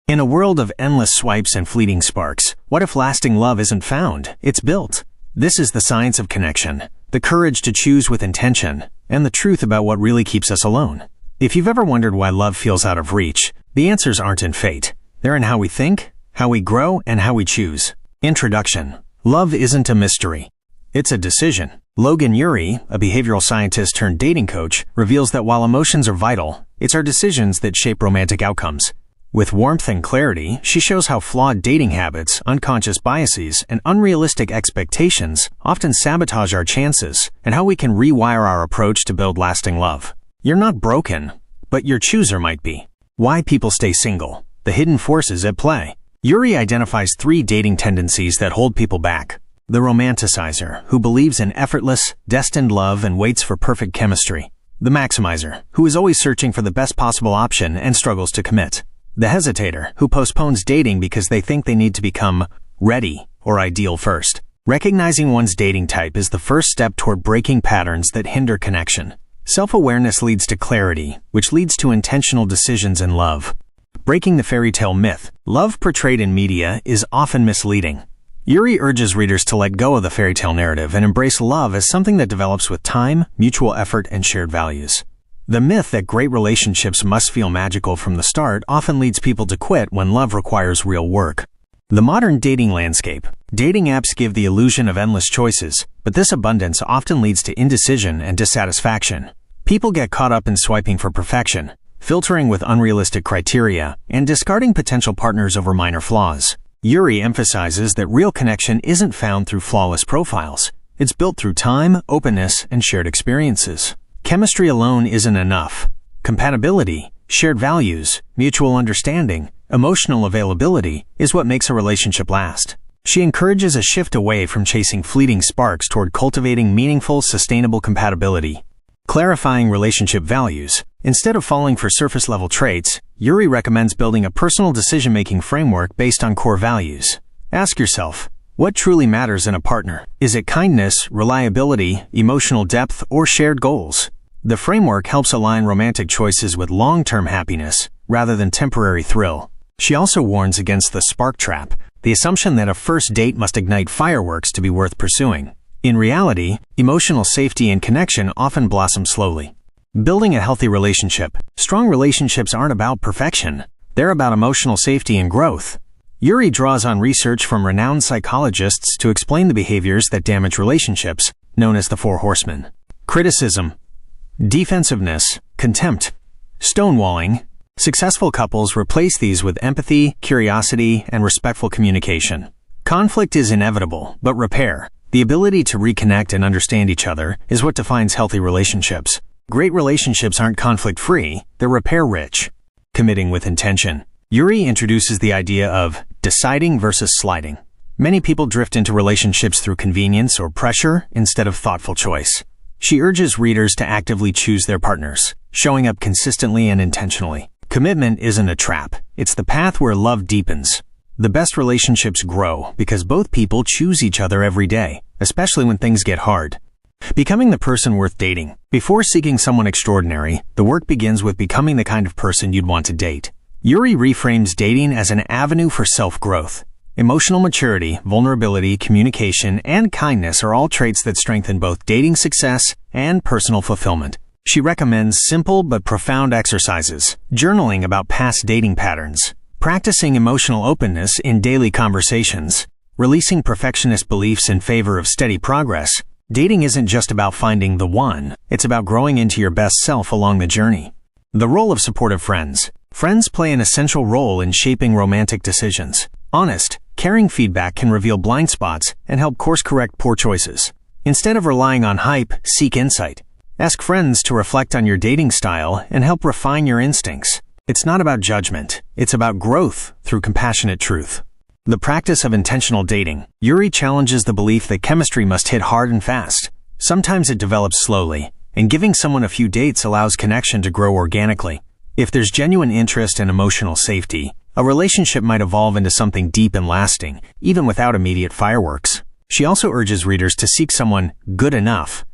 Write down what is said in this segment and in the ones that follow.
In a world of endless swipes and fleeting sparks, what if lasting love isn't found? It's built. This is the science of connection, the courage to choose with intention, and the truth about what really keeps us alone. If you've ever wondered why love feels out of reach, the answers aren't in fate. They're in how we think, how we grow, and how we choose. Introduction. Love isn't a mystery. It's a decision. Logan Ury, a behavioral scientist turned dating coach, reveals that while emotions are vital, it's our decisions that shape romantic outcomes. With warmth and clarity, she shows how flawed dating habits, unconscious biases, and unrealistic expectations often sabotage our chances, and how we can rewire our approach to build lasting love. You're not broken, but your chooser might be. Why people stay single. The hidden forces at play. Ury identifies 3 dating tendencies that hold people back. The romanticizer, who believes in effortless, destined love and waits for perfect chemistry. The maximizer, who is always searching for the best possible option and struggles to commit. The hesitator, who postpones dating because they think they need to become ready or ideal first. Recognizing one's dating type is the first step toward breaking patterns that hinder connection. Self-awareness leads to clarity, which leads to intentional decisions in love. Breaking the fairy tale myth. Love portrayed in media is often misleading. Ury urges readers to let go of the fairy tale narrative and embrace love as something that develops with time, mutual effort, and shared values. The myth that great relationships must feel magical from the start often leads people to quit when love requires real work. The modern dating landscape. Dating apps give the illusion of endless choices, but this abundance often leads to indecision and dissatisfaction. People get caught up in swiping for perfection, filtering with unrealistic criteria, and discarding potential partners over minor flaws. Ury emphasizes that real connection isn't found through flawless profiles. It's built through time, openness, and shared experiences. Chemistry alone isn't enough. Compatibility, shared values, mutual understanding, emotional availability is what makes a relationship last. She encourages a shift away from chasing fleeting sparks toward cultivating meaningful, sustainable compatibility. Clarifying relationship values. Instead of falling for surface-level traits, Ury recommends building a personal decision-making framework based on core values. Ask yourself, what truly matters in a partner? Is it kindness, reliability, emotional depth, or shared goals? The framework helps align romantic choices with long-term happiness, rather than temporary thrill. She also warns against the spark trap, the assumption that a first date must ignite fireworks to be worth pursuing. In reality, emotional safety and connection often blossom slowly. Building a healthy relationship. Strong relationships aren't about perfection. They're about emotional safety and growth. Ury draws on research from renowned psychologists to explain the behaviors that damage relationships, known as the 4 horsemen. Criticism, defensiveness, contempt, stonewalling. Successful couples replace these with empathy, curiosity, and respectful communication. Conflict is inevitable, but repair, the ability to reconnect and understand each other, is what defines healthy relationships. Great relationships aren't conflict-free, they're repair-rich. Committing with intention. Ury introduces the idea of deciding versus sliding. Many people drift into relationships through convenience or pressure instead of thoughtful choice. She urges readers to actively choose their partners, showing up consistently and intentionally. Commitment isn't a trap. It's the path where love deepens. The best relationships grow because both people choose each other every day, especially when things get hard. Becoming the person worth dating. Before seeking someone extraordinary, the work begins with becoming the kind of person you'd want to date. Ury reframes dating as an avenue for self-growth. Emotional maturity, vulnerability, communication, and kindness are all traits that strengthen both dating success and personal fulfillment. She recommends simple but profound exercises, journaling about past dating patterns, practicing emotional openness in daily conversations, releasing perfectionist beliefs in favor of steady progress. Dating isn't just about finding the one, it's about growing into your best self along the journey. The role of supportive friends. Friends play an essential role in shaping romantic decisions. Honest, caring feedback can reveal blind spots and help course-correct poor choices. Instead of relying on hype, seek insight. Ask friends to reflect on your dating style and help refine your instincts. It's not about judgment, it's about growth through compassionate truth. The practice of intentional dating. Ury challenges the belief that chemistry must hit hard and fast. Sometimes it develops slowly, and giving someone a few dates allows connection to grow organically. If there's genuine interest and emotional safety, a relationship might evolve into something deep and lasting, even without immediate fireworks. She also urges readers to seek someone good enough.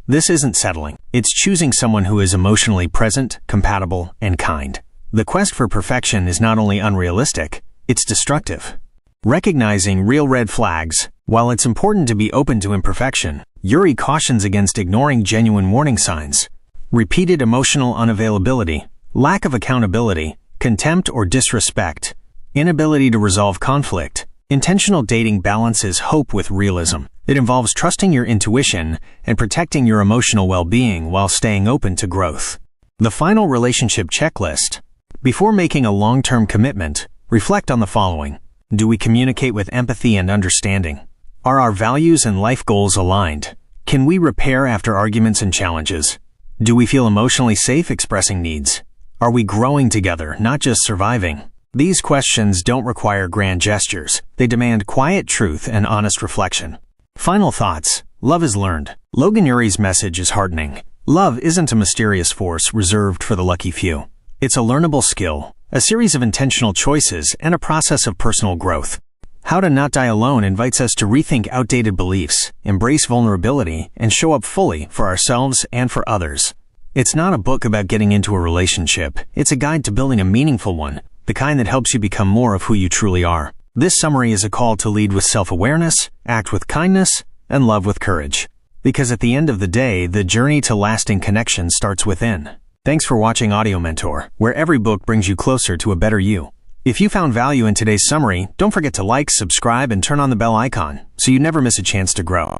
This isn't settling. It's choosing someone who is emotionally present, compatible, and kind. The quest for perfection is not only unrealistic, it's destructive. Recognizing real red flags, while it's important to be open to imperfection, Ury cautions against ignoring genuine warning signs. Repeated emotional unavailability, lack of accountability, contempt or disrespect, inability to resolve conflict. Intentional dating balances hope with realism. It involves trusting your intuition and protecting your emotional well-being while staying open to growth. The final relationship checklist. Before making a long-term commitment, reflect on the following. Do we communicate with empathy and understanding? Are our values and life goals aligned? Can we repair after arguments and challenges? Do we feel emotionally safe expressing needs? Are we growing together, not just surviving? These questions don't require grand gestures. They demand quiet truth and honest reflection. Final thoughts. Love is learned. Logan Ury's message is heartening. Love isn't a mysterious force reserved for the lucky few. It's a learnable skill, a series of intentional choices, and a process of personal growth. How to Not Die Alone invites us to rethink outdated beliefs, embrace vulnerability, and show up fully for ourselves and for others. It's not a book about getting into a relationship. It's a guide to building a meaningful one, the kind that helps you become more of who you truly are. This summary is a call to lead with self-awareness, act with kindness, and love with courage. Because at the end of the day, the journey to lasting connection starts within. Thanks for watching Audio Mentor, where every book brings you closer to a better you. If you found value in today's summary, don't forget to like, subscribe, and turn on the bell icon so you never miss a chance to grow.